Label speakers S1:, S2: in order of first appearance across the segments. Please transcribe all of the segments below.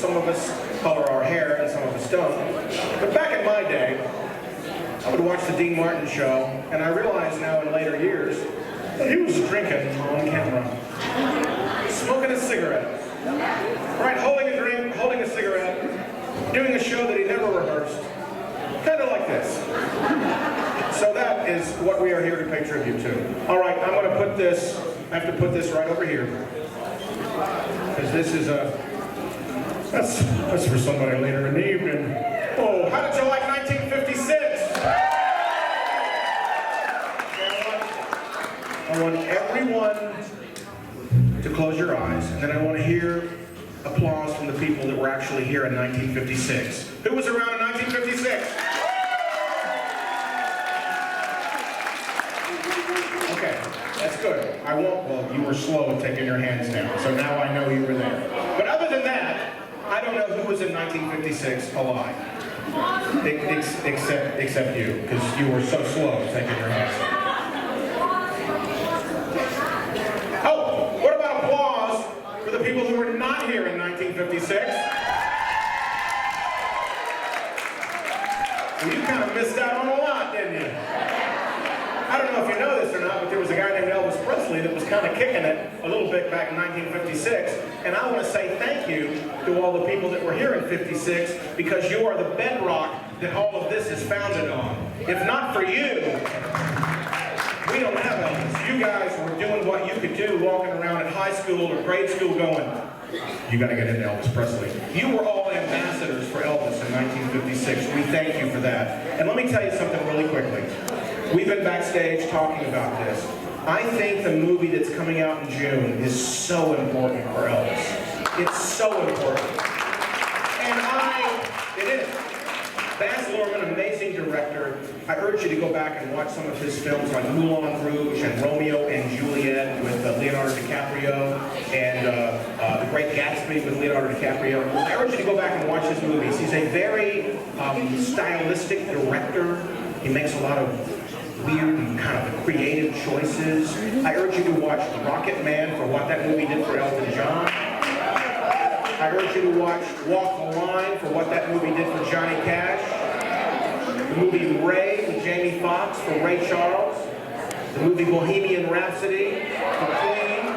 S1: some of us color our hair and some of us don't. But back in my day, I would watch the Dean Martin show, and I realize now in later years that he was drinking on camera, smoking a cigarette, right, holding a drink, holding a cigarette, doing a show that he never rehearsed, kind of like this. So that is what we are here to pay tribute to. All right, I'm going to put this, I have to put this right over here, because this is that's for somebody later in the evening. Oh, how did you like 1956? I want everyone to close your eyes, and then I want to hear applause from the people that were actually here in 1956. Who was around in 1956? Okay, that's good. I won't, well, you were slow at taking your hands down, so now I know you were there. But other than that, I don't know who was in 1956 alive. Except you, because you were so slow at taking your hands down. Oh, what about applause for the people who were not here in 1956? Well, you kind of missed out on a lot, didn't you? I don't know if you know this or not, but there was a guy named Elvis Presley that was kind of kicking it a little bit back in 1956, and I want to say thank you to all the people that were here in 56, because you are the bedrock that all of this is founded on. If not for you, we don't have Elvis. You guys were doing what you could do walking around at high school or grade school going, you got to get into Elvis Presley. You were all ambassadors for Elvis in 1956. We thank you for that. And let me tell you something really quickly. We've been backstage talking about this. I think the movie that's coming out in June is so important for Elvis. It's so important. And it is. Baz Luhrmann, amazing director. I urge you to go back and watch some of his films like Moulin Rouge and Romeo and Juliet with Leonardo DiCaprio and The Great Gatsby with Leonardo DiCaprio. I urge you to go back and watch his movies. He's a very stylistic director. He makes a lot of weird and kind of creative choices. I urge you to watch Rocket Man for what that movie did for Elton John. I urge you to watch Walk the Line for what that movie did for Johnny Cash. The movie Ray with Jamie Foxx for Ray Charles. The movie Bohemian Rhapsody for Quinn.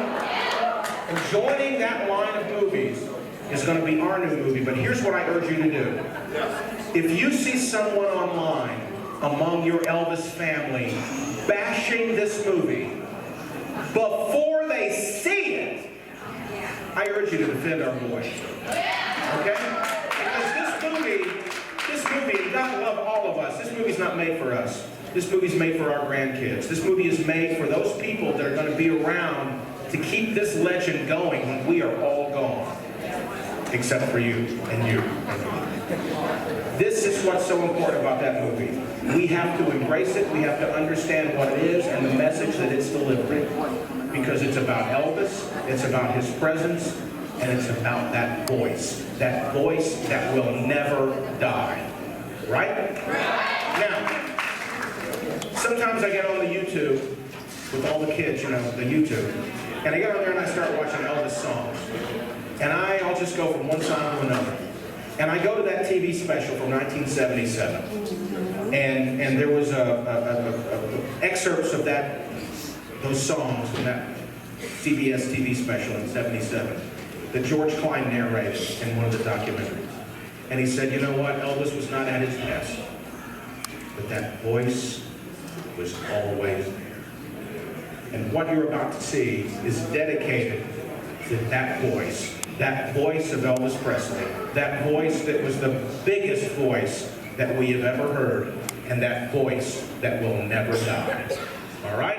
S1: And joining that line of movies is going to be our new movie, but here's what I urge you to do. If you see someone online among your Elvis family bashing this movie, before they see it, I urge you to defend our boy. Okay? Because this movie, and God love all of us, this movie's not made for us. This movie's made for our grandkids. This movie is made for those people that are going to be around to keep this legend going when we are all gone. Except for you and you. This is what's so important about that movie. We have to embrace it, we have to understand what it is and the message that it's delivering. Because it's about Elvis, it's about his presence, and it's about that voice that will never die. Right? Now, sometimes I get on the YouTube with all the kids, you know, the YouTube, and I get on there and I start watching Elvis songs. And I'll just go from one song to another. And I go to that TV special from 1977. And there was excerpts of those songs from that CBS TV special in '77 that George Klein narrated in one of the documentaries. And he said, you know what, Elvis was not at his best, but that voice was always there. And what you're about to see is dedicated to that voice of Elvis Presley, that voice that was the biggest voice that we have ever heard, and that voice that will never die. All right?